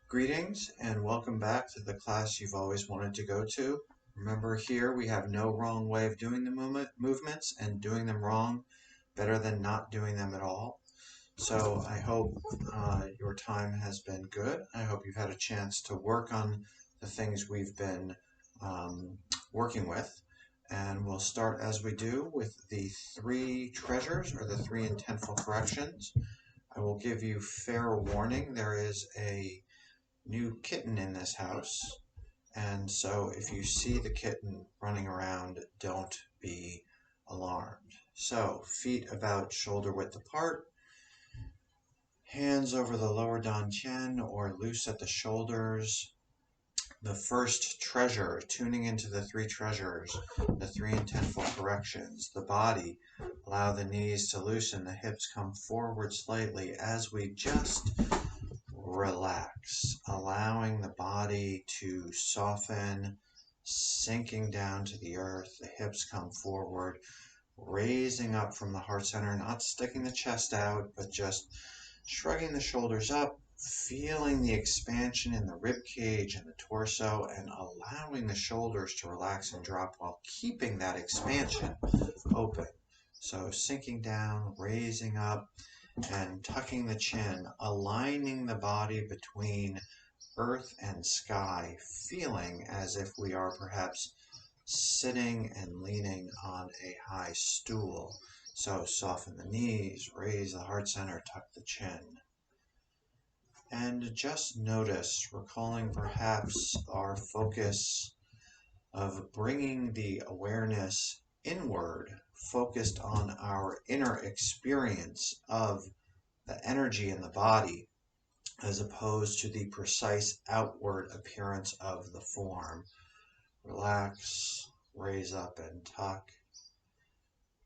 Greetings and welcome back to the class you've always wanted to go to. Remember, here we have no wrong way of doing the movements, and doing them wrong better than not doing them at all. So I hope your time has been good. I hope you've had a chance to work on the things we've been working with. And we'll start, as we do, with the three treasures, or the three intentful corrections. I will give you fair warning. There is a new kitten in this house, and so if you see the kitten running around, don't be alarmed. So, feet about shoulder width apart, hands over the lower dantian or loose at the shoulders. The first treasure, tuning into the three treasures, the three intentful corrections. The body, allow the knees to loosen, the hips come forward slightly as we just relax, allowing the body to soften, sinking down to the earth. The hips come forward, raising up from the heart center, not sticking the chest out, but just shrugging the shoulders up, feeling the expansion in the rib cage and the torso, and allowing the shoulders to relax and drop while keeping that expansion open. So sinking down, raising up, and tucking the chin, aligning the body between earth and sky, feeling as if we are perhaps sitting and leaning on a high stool. So soften the knees, raise the heart center, tuck the chin. And just notice, recalling perhaps our focus of bringing the awareness inward, focused on our inner experience of the energy in the body, as opposed to the precise outward appearance of the form. Relax, raise up and tuck.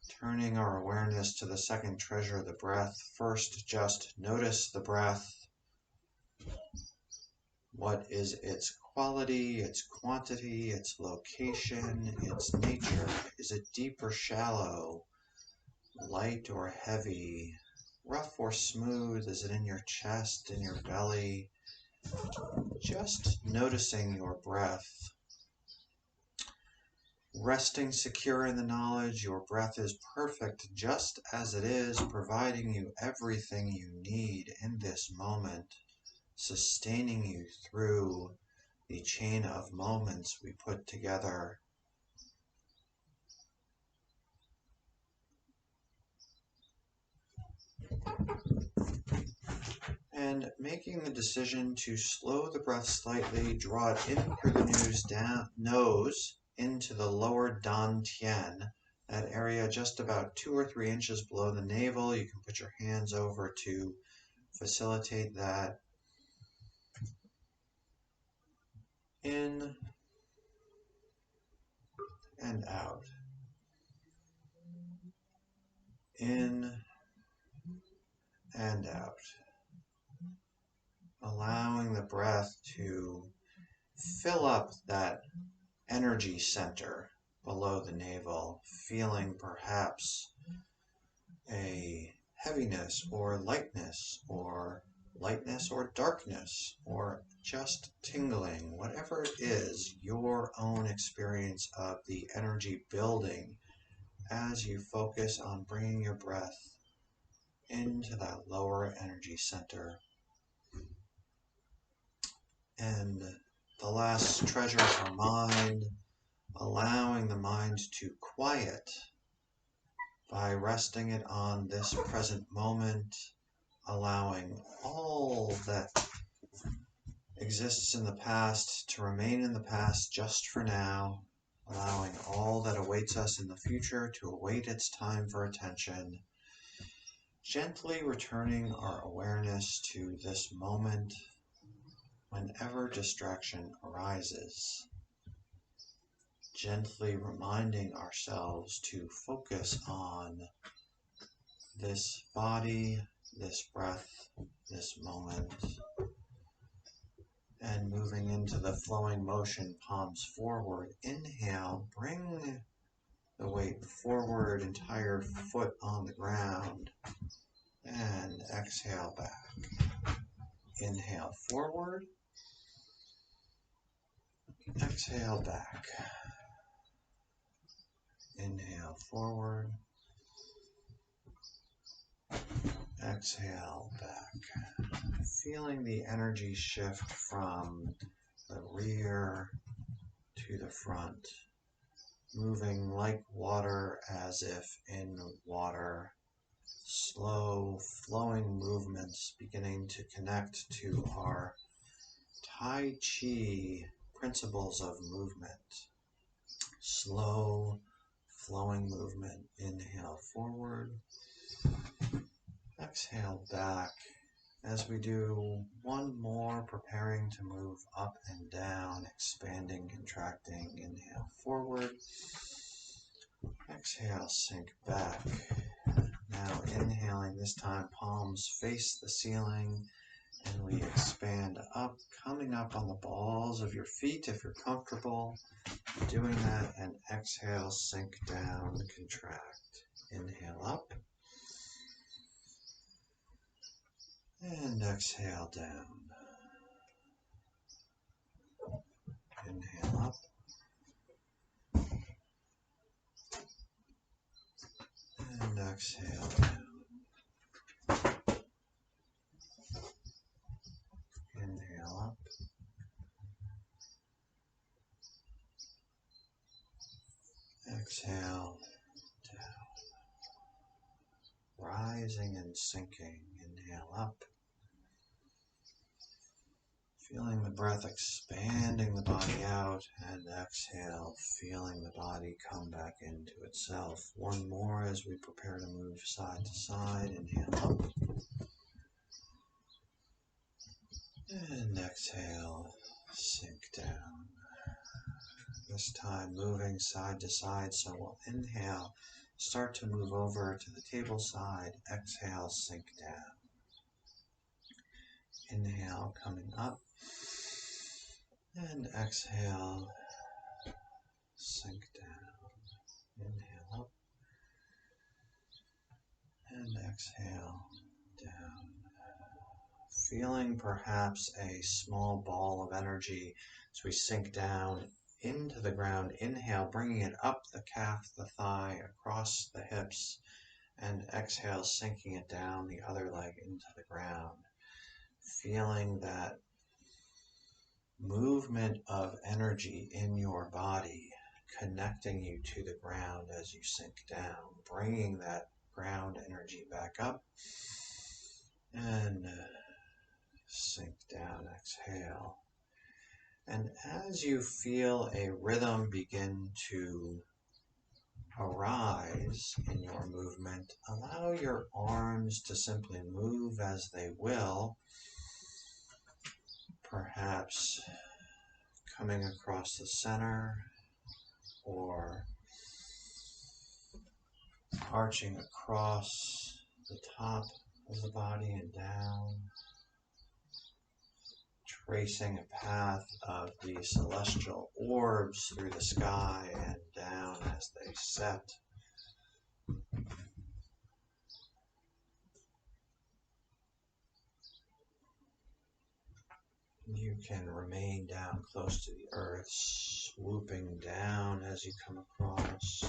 Turning our awareness to the second treasure, the breath. First, just notice the breath. What is its quality, its quantity, its location, its nature? Is it deep or shallow, light or heavy, rough or smooth? Is it in your chest, in your belly? Just noticing your breath. Resting secure in the knowledge your breath is perfect just as it is, providing you everything you need in this moment, sustaining you through the chain of moments we put together. And making the decision to slow the breath slightly, draw it in through the nose into the lower dantian, that area just about 2 or 3 inches below the navel. You can put your hands over to facilitate that. In and out. In and out. Allowing the breath to fill up that energy center below the navel, feeling perhaps a heaviness or lightness or darkness or just tingling, whatever it is, your own experience of the energy building as you focus on bringing your breath into that lower energy center. And the last treasure for mind, allowing the mind to quiet by resting it on this present moment, allowing all that exists in the past to remain in the past just for now, allowing all that awaits us in the future to await its time for attention, gently returning our awareness to this moment whenever distraction arises. Gently reminding ourselves to focus on this body, this breath, this moment, and moving into the flowing motion, palms forward. Inhale, bring the weight forward, entire foot on the ground, and exhale back. Inhale forward, Exhale back. Inhale forward. Exhale back. Feeling the energy shift from the rear to the front. Moving like water as if in water. Slow flowing movements beginning to connect to our Tai Chi principles of movement. Slow flowing movement. Inhale forward. Exhale back as we do one more, preparing to move up and down, expanding, contracting. Inhale forward. Exhale, sink back. Now inhaling, this time palms face the ceiling, and we expand up, coming up on the balls of your feet if you're comfortable doing that, and exhale, sink down, contract. Inhale up, and exhale down. Inhale up, and exhale down. Inhale up, exhale down. Rising and sinking. Inhale up. Feeling the breath expanding the body out, and exhale, feeling the body come back into itself. One more as we prepare to move side to side. Inhale up. And exhale, sink down. This time moving side to side, so we'll inhale, start to move over to the table side. Exhale, sink down. Inhale, coming up. And exhale, sink down. Inhale up. And exhale down. Feeling perhaps a small ball of energy as we sink down into the ground. Inhale, bringing it up the calf, the thigh, across the hips. And exhale, sinking it down the other leg into the ground. Feeling that movement of energy in your body, connecting you to the ground as you sink down, bringing that ground energy back up, and sink down, exhale. And as you feel a rhythm begin to arise in your movement, allow your arms to simply move as they will, perhaps coming across the center or arching across the top of the body and down, tracing a path of the celestial orbs through the sky and down as they set. You can remain down close to the earth, swooping down as you come across.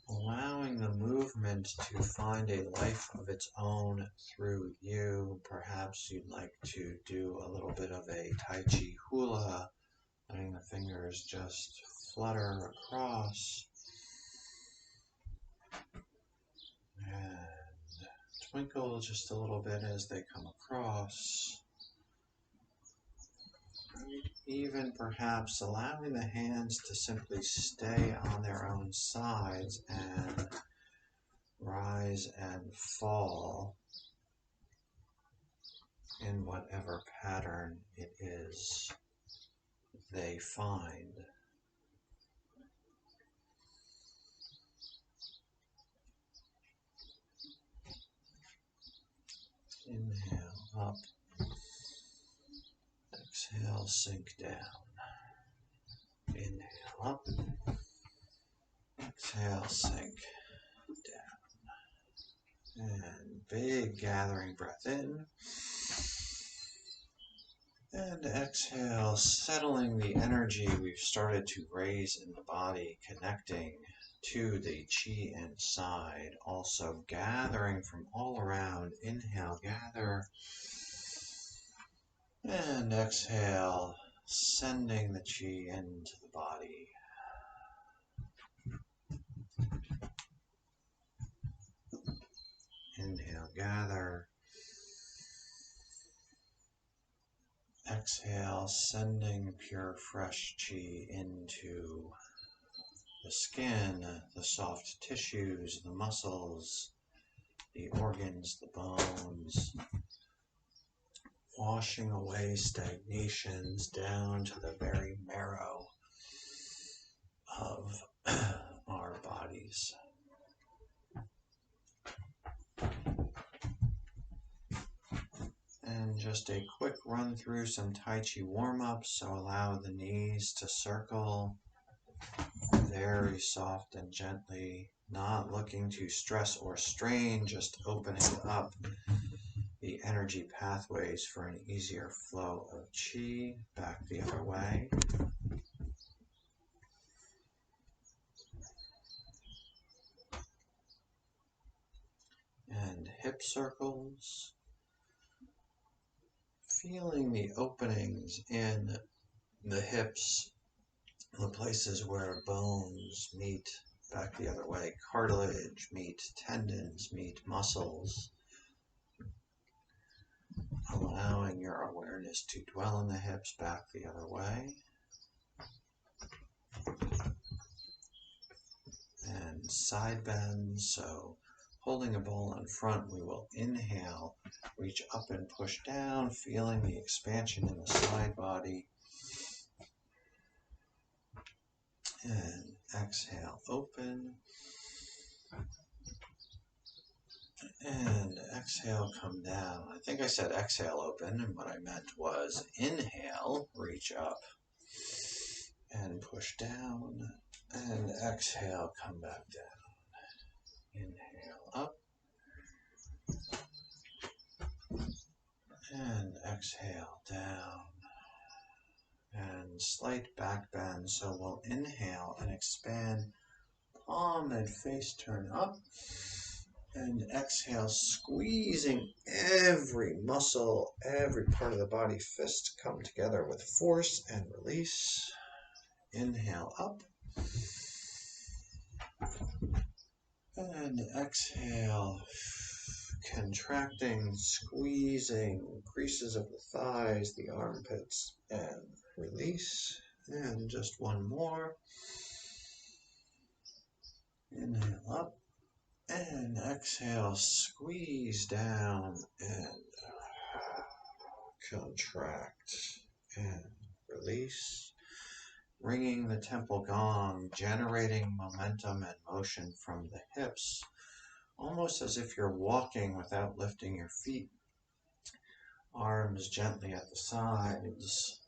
Allowing the movement to find a life of its own through you. Perhaps you'd like to do a little bit of a Tai Chi hula, letting the fingers just flutter across and twinkle just a little bit as they come across. Even perhaps allowing the hands to simply stay on their own sides and rise and fall in whatever pattern it is they find. Inhale up, exhale, sink down. Inhale up, exhale, sink. big gathering breath in. And exhale, settling the energy we've started to raise in the body, connecting to the chi inside, also gathering from all around. Inhale, gather, and exhale, sending the chi into the body. Inhale, gather. Exhale, sending pure fresh chi into the skin, the soft tissues, the muscles, the organs, the bones, washing away stagnations down to the very marrow of our bodies. And just a quick run through some Tai Chi warm-ups, so allow the knees to circle very soft and gently, not looking to stress or strain, just opening up the energy pathways for an easier flow of chi back the other way. And hip circles, feeling the openings in the hips, the places where bones meet back the other way, cartilage meet tendons, meet muscles, allowing your awareness to dwell in the hips back the other way. And side bends, so holding a ball in front, we will inhale, reach up and push down, feeling the expansion in the side body. And exhale, open. And exhale, come down. I think I said exhale, open, and what I meant was inhale, reach up and push down. And exhale, come back down. Inhale, up. And exhale, down. And slight back bend, so we'll inhale and expand, palm and face turn up. And exhale, squeezing every muscle, every part of the body, fists come together with force and release. Inhale, up. And exhale, contracting, squeezing creases of the thighs, the armpits, and release. And just one more. Inhale, up. And exhale, squeeze down and contract and release. Ringing the temple gong, generating momentum and motion from the hips, almost as if you're walking without lifting your feet. Arms gently at the sides,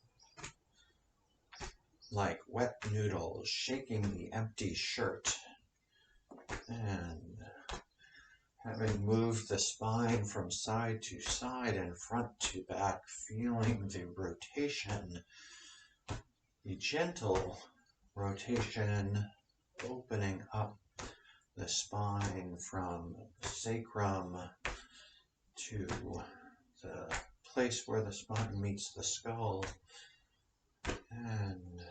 like wet noodles, shaking the empty shirt. And having moved the spine from side to side and front to back, feeling the rotation, the gentle rotation, opening up the spine from sacrum to the place where the spine meets the skull. And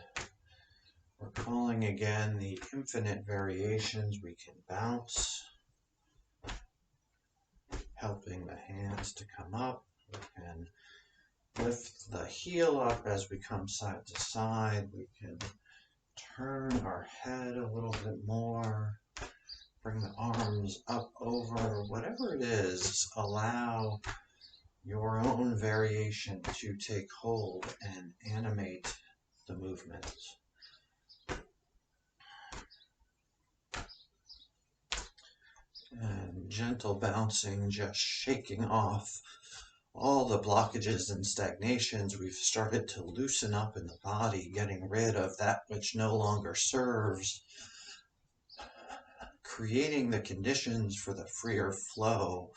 recalling again the infinite variations we can bounce, helping the hands to come up. We can lift the heel up as we come side to side. We can turn our head a little bit more. Bring the arms up over, whatever it is, allow your own variation to take hold and animate the movement. And gentle bouncing, just shaking off all the blockages and stagnations. We've started to loosen up in the body, getting rid of that which no longer serves, creating the conditions for the freer flow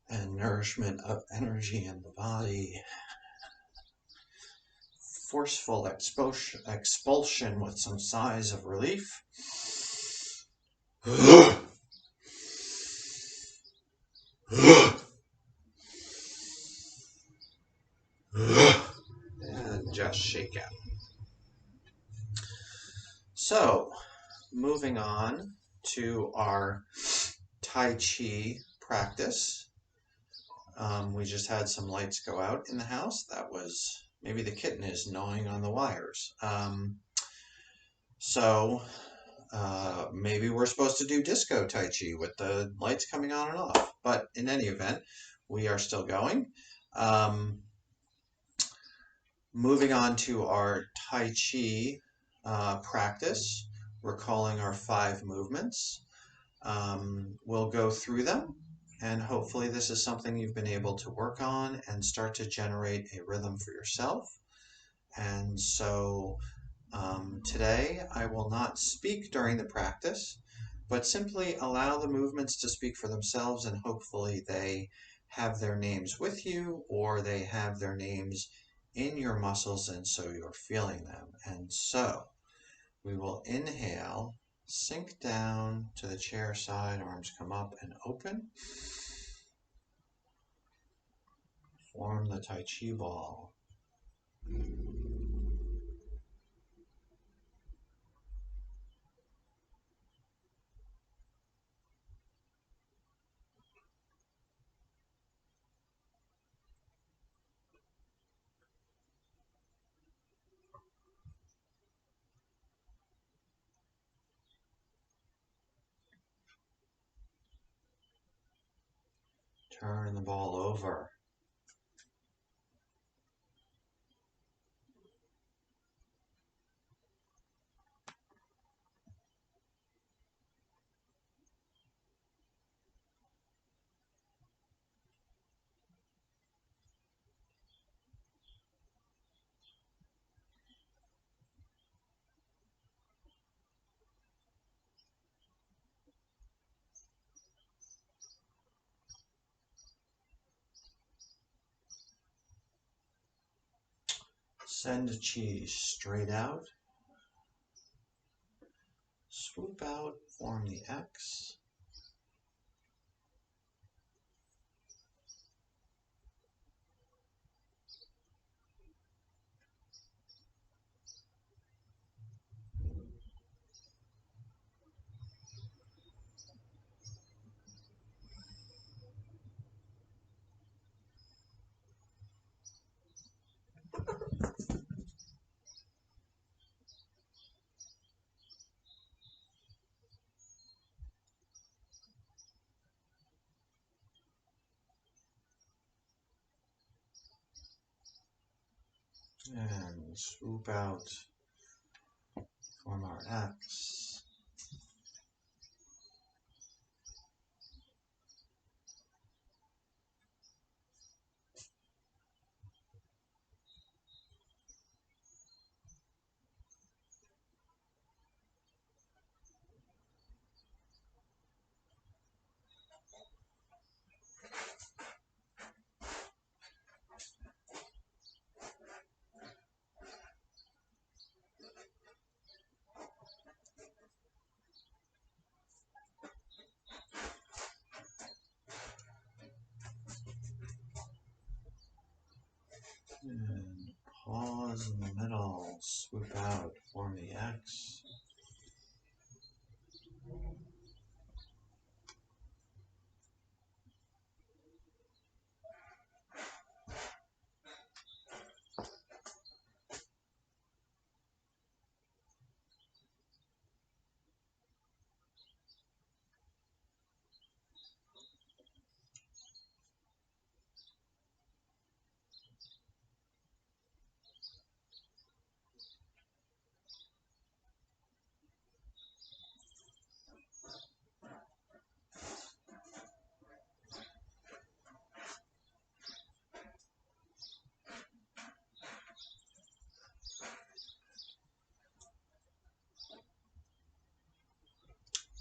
and nourishment of energy in the body. Forceful expulsion with some sighs of relief. And just shake out. So, moving on to our Tai Chi practice. We just had some lights go out in the house. That was, maybe the kitten is gnawing on the wires. Maybe we're supposed to do disco Tai Chi with the lights coming on and off. But in any event, we are still going. Moving on to our Tai Chi practice, recalling our 5 movements. We'll go through them, and hopefully this is something you've been able to work on and start to generate a rhythm for yourself. And so today I will not speak during the practice, but simply allow the movements to speak for themselves, and hopefully they have their names with you, or they have their names in your muscles, and so you're feeling them. And so we will inhale, sink down to the chair side, arms come up and open. Form the Tai Chi ball. Turn the ball over. Send chi straight out. Swoop out, form the X. And swoop out, form our X. And pause in the middle, swoop out, form the X.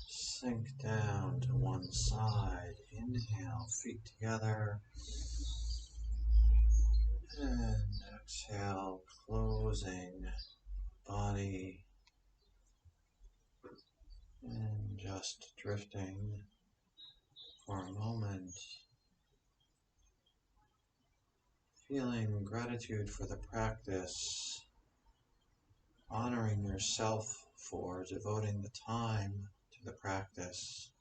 Sink down to one side. Inhale, feet together. And exhale, closing body. And just drifting for a moment. Feeling gratitude for the practice. Honoring yourself for devoting the time to the practice.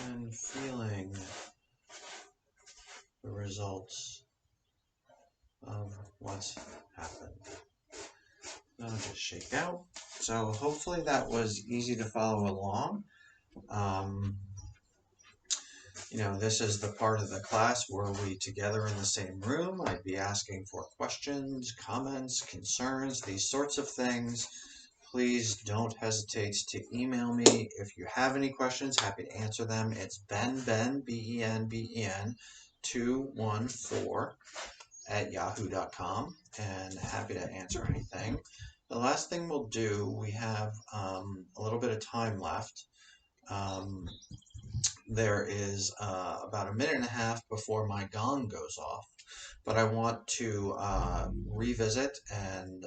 And feeling the results of what's happened. Now just shake out. So hopefully that was easy to follow along. This is the part of the class where we together in the same room. I'd be asking for questions, comments, concerns, these sorts of things. Please don't hesitate to email me if you have any questions. Happy to answer them. It's Ben, B-E-N, 214 at yahoo.com, and happy to answer anything. The last thing we'll do, we have a little bit of time left. There is about a minute and a half before my gong goes off, but I want to revisit and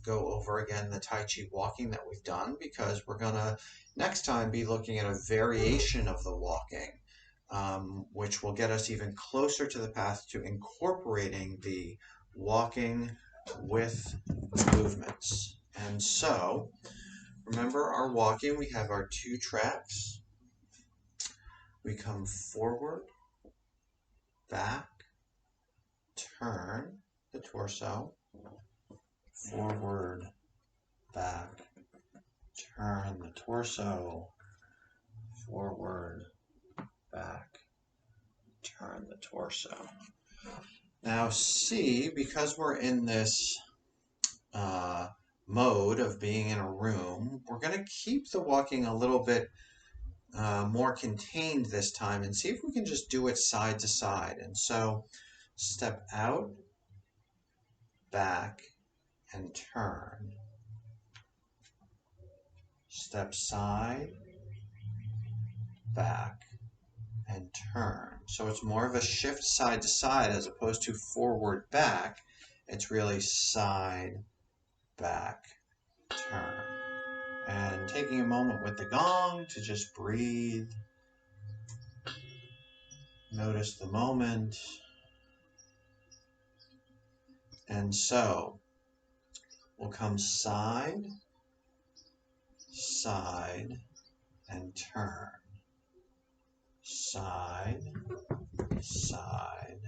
go over again the Tai Chi walking that we've done, because we're going to next time be looking at a variation of the walking, which will get us even closer to the path to incorporating the walking with movements. And so, remember our walking, we have our 2 tracks. We come forward, back, turn the torso, forward, back, turn the torso, forward, back, turn the torso. Now see, because we're in this mode of being in a room, we're going to keep the walking a little bit more contained this time and see if we can just do it side to side. And so step out, back, and turn. Step side, back, and turn. So it's more of a shift side to side as opposed to forward, back. It's really side, back, turn. And taking a moment with the gong to just breathe. Notice the moment. And so we'll come side, side, and turn. Side, side,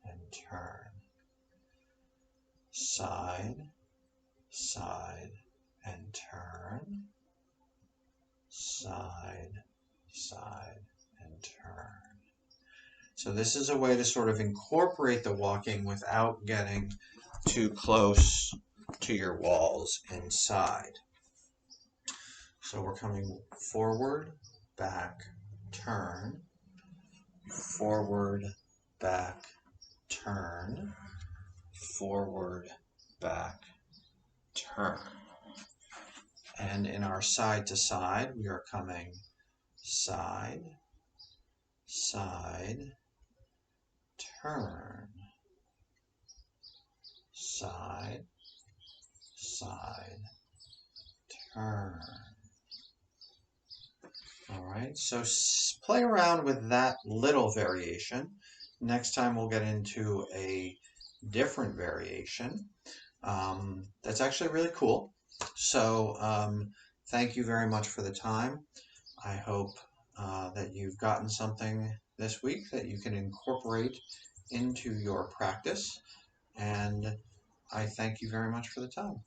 and turn. Side, side, and turn. Side, side, and turn. So this is a way to sort of incorporate the walking without getting too close to your walls inside. So we're coming forward, back, turn, forward, back, turn, forward, back, turn. And in our side to side, we are coming side, side, turn, side, side, turn. All right, so play around with that little variation. Next time we'll get into a different variation. That's actually really cool. So thank you very much for the time. I hope that you've gotten something this week that you can incorporate into your practice. And I thank you very much for the time.